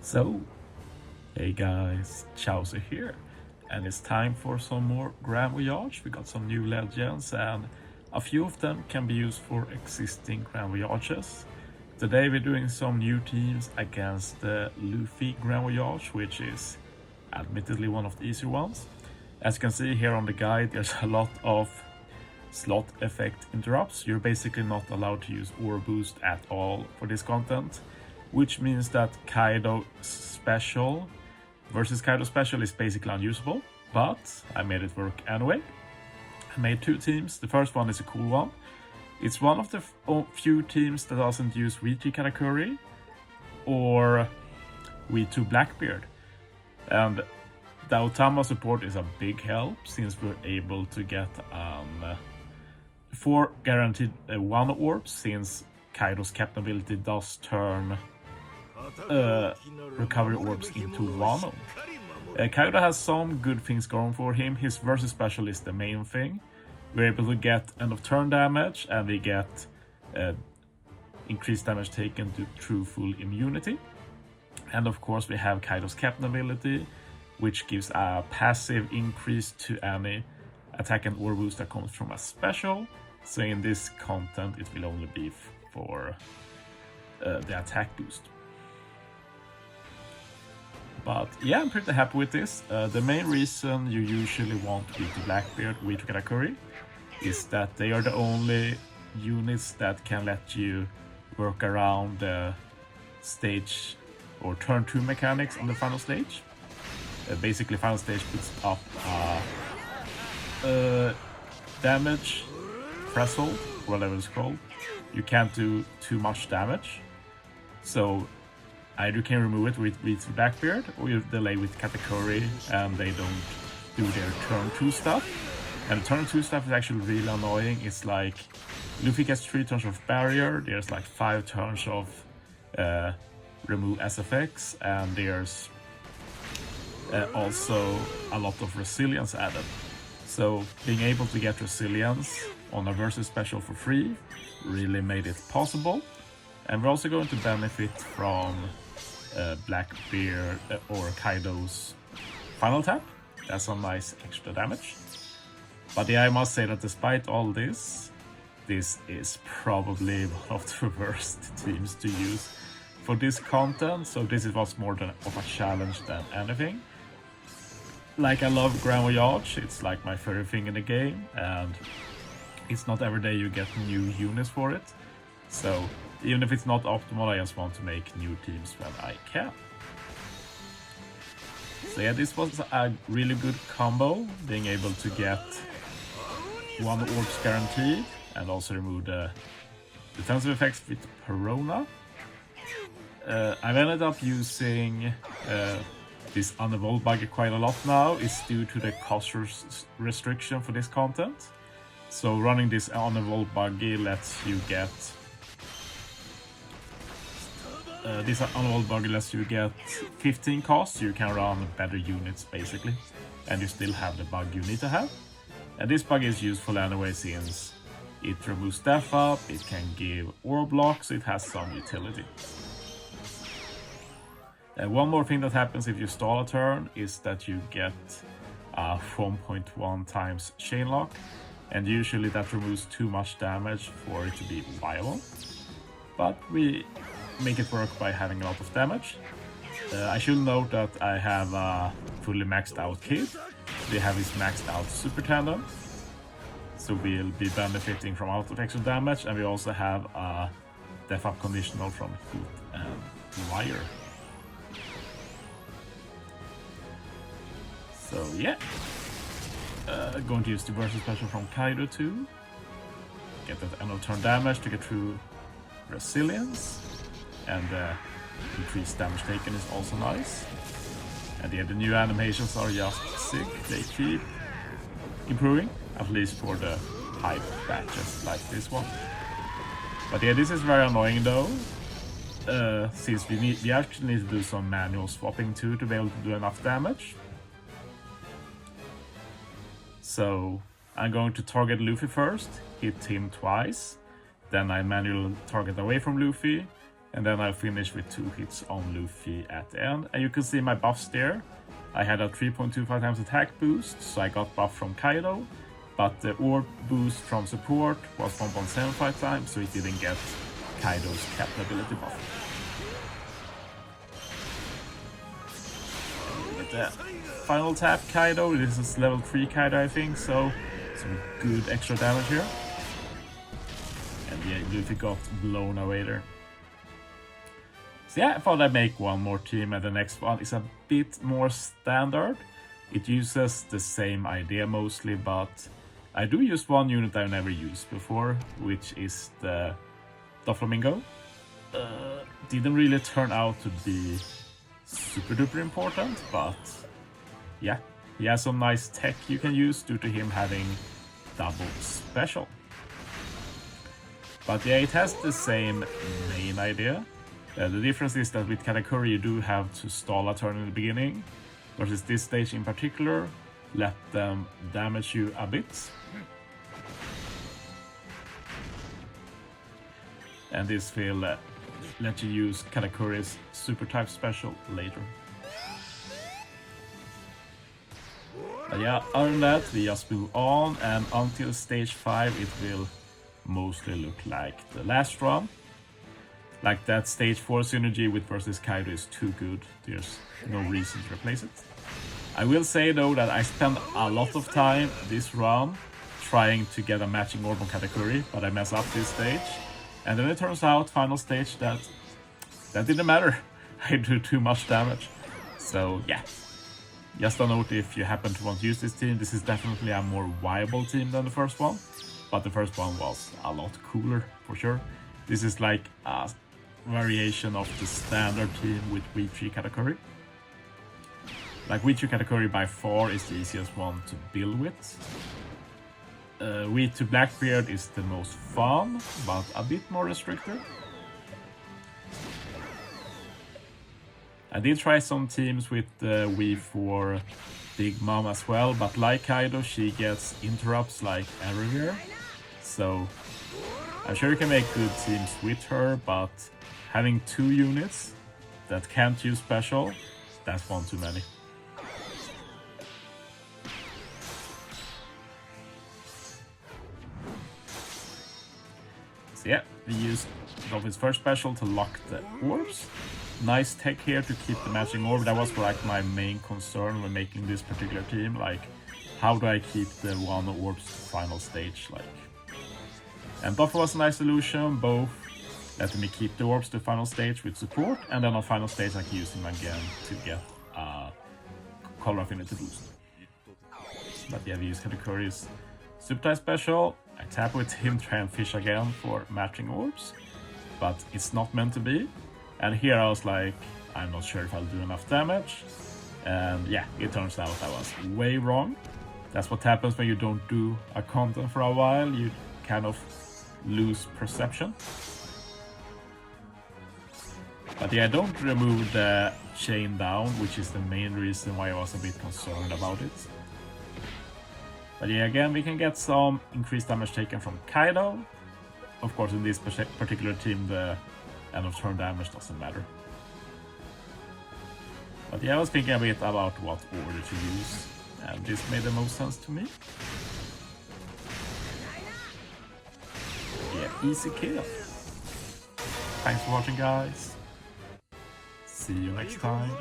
So, hey guys, Chauzu here, and it's time for some more Grand Voyage. We got some new legends, and a few of them can be used for existing Grand Voyages. Today we're doing some new teams against the Luffy Grand Voyage, which is admittedly one of the easier ones. As you can see here on the guide, there's a lot of slot effect interrupts. You're basically not allowed to use Ore Boost at all for this content, which means that Kaido Special versus Kaido Special is basically unusable, but I made it work anyway. I made two teams. The first one is a cool one. It's one of the few teams that doesn't use V3 Katakuri or V2 Blackbeard. And the Otama support is a big help since we're able to get 4 guaranteed 1 orbs, since Kaido's captain ability does turn recovery orbs into 1. Kaido has some good things going for him. His versus special is the main thing. We're able to get end of turn damage, and we get increased damage taken through full immunity. And of course we have Kaido's captain ability, which gives a passive increase to any attack and ore boost that comes from a special. So in this content it will only be for the attack boost. But yeah, I'm pretty happy with this. The main reason you usually want V2 Blackbeard, V2 Katakuri, is that they are the only units that can let you work around the stage or turn 2 mechanics on the final stage. Basically, final stage puts up damage threshold, whatever it's called. You can't do too much damage, so either you can remove it with Blackbeard, or you delay with Katakuri and they don't do their turn 2 stuff. And the turn 2 stuff is actually really annoying. It's like Luffy gets 3 turns of barrier, there's like 5 turns of remove SFX, and there's also a lot of resilience added. So being able to get resilience on a versus special for free really made it possible. And we're also going to benefit from Blackbeard or Kaido's final tap. That's some nice extra damage. But yeah, I must say that despite all this is probably one of the worst teams to use for this content. So this was more of a challenge than anything. Like, I love Grand Voyage, it's like my favorite thing in the game, and it's not every day you get new units for it. So even if it's not optimal, I just want to make new teams when I can. So yeah, this was a really good combo, being able to get 1 orbs guaranteed and also remove the defensive effects with Perona. I've ended up using this unevolved buggy quite a lot now. It's due to the cost restriction for this content. So running this unevolved buggy lets you get 15 costs, so you can run better units basically, and you still have the bug you need to have. And this bug is useful anyway, since it removes death up, it can give ore blocks, it has some utility. One more thing that happens if you stall a turn is that you get 1.1 times chain lock, and usually that removes too much damage for it to be viable. But we make it work by having a lot of damage. I should note that I have a fully maxed out kit. We have his maxed out super tandem, so we'll be benefiting from a lot of extra damage, and we also have a death up conditional from Foot and Wire. So yeah, going to use the versus special from Kaido too. Get that end of turn damage to get through resilience, and increased damage taken is also nice. And yeah, the new animations are just sick. They keep improving, at least for the hype batches like this one. But yeah, this is very annoying though, since we actually need to do some manual swapping too to be able to do enough damage. So I'm going to target Luffy first, hit him twice, then I manually target away from Luffy, And then I'll finish with 2 hits on Luffy at the end. And you can see my buffs there. I had a 3.25 times attack boost, so I got buff from Kaido. But the orb boost from support was 1.75 times, so it didn't get Kaido's captain ability buff. With the final tap Kaido, this is level 3 Kaido I think, so some good extra damage here. And yeah, Luffy got blown away there. So yeah, I thought I'd make one more team, and the next one is a bit more standard. It uses the same idea mostly, but I do use one unit I've never used before, which is the Flamingo. Didn't really turn out to be super duper important, but yeah, he has some nice tech you can use due to him having double special. But yeah, it has the same main idea. The difference is that with Katakuri you do have to stall a turn in the beginning, versus this stage in particular, let them damage you a bit. And this will let you use Katakuri's super type special later. But yeah, other than that, we just move on, and until stage 5 it will mostly look like the last run. Like that stage 4 synergy with versus Kaido is too good, there's no reason to replace it. I will say though that I spent a lot of time this run trying to get a matching orb on Katakuri, but I mess up this stage. And then it turns out, final stage, that didn't matter. I do too much damage. So yeah, just a note if you happen to want to use this team, this is definitely a more viable team than the first one. But the first one was a lot cooler, for sure. This is like a variation of the standard team with weak 3 Katakuri. Like weak 3 Katakuri by far is the easiest one to build with. Weak 2 Blackbeard is the most fun, but a bit more restricted. I did try some teams with Weave 4 Big Mom as well, but like Kaido, she gets interrupts like everywhere. So I'm sure you can make good teams with her, but having 2 units that can't use special, that's one too many. So yeah, we used Luffy's first special to lock the orbs. Nice tech here to keep the matching orb. That was like my main concern when making this particular team. Like, how do I keep the 1 orbs to final stage? Like, and buffer was a nice solution, both letting me keep the orbs to final stage with support, and then on final stage I can use them again to get a color affinity boost. But yeah, we use Katakuri's super type special. I tap with him, try and fish again for matching orbs, but it's not meant to be. And here I was like, I'm not sure if I'll do enough damage. And yeah, it turns out I was way wrong. That's what happens when you don't do a content for a while. You kind of lose perception. But yeah, I don't remove the chain down, which is the main reason why I was a bit concerned about it. But yeah, again, we can get some increased damage taken from Kaido. Of course, in this particular team, the end of turn damage doesn't matter. But yeah, I was thinking a bit about what order to use, and this made the most sense to me. Yeah, easy kill. Thanks for watching, guys. See you next time.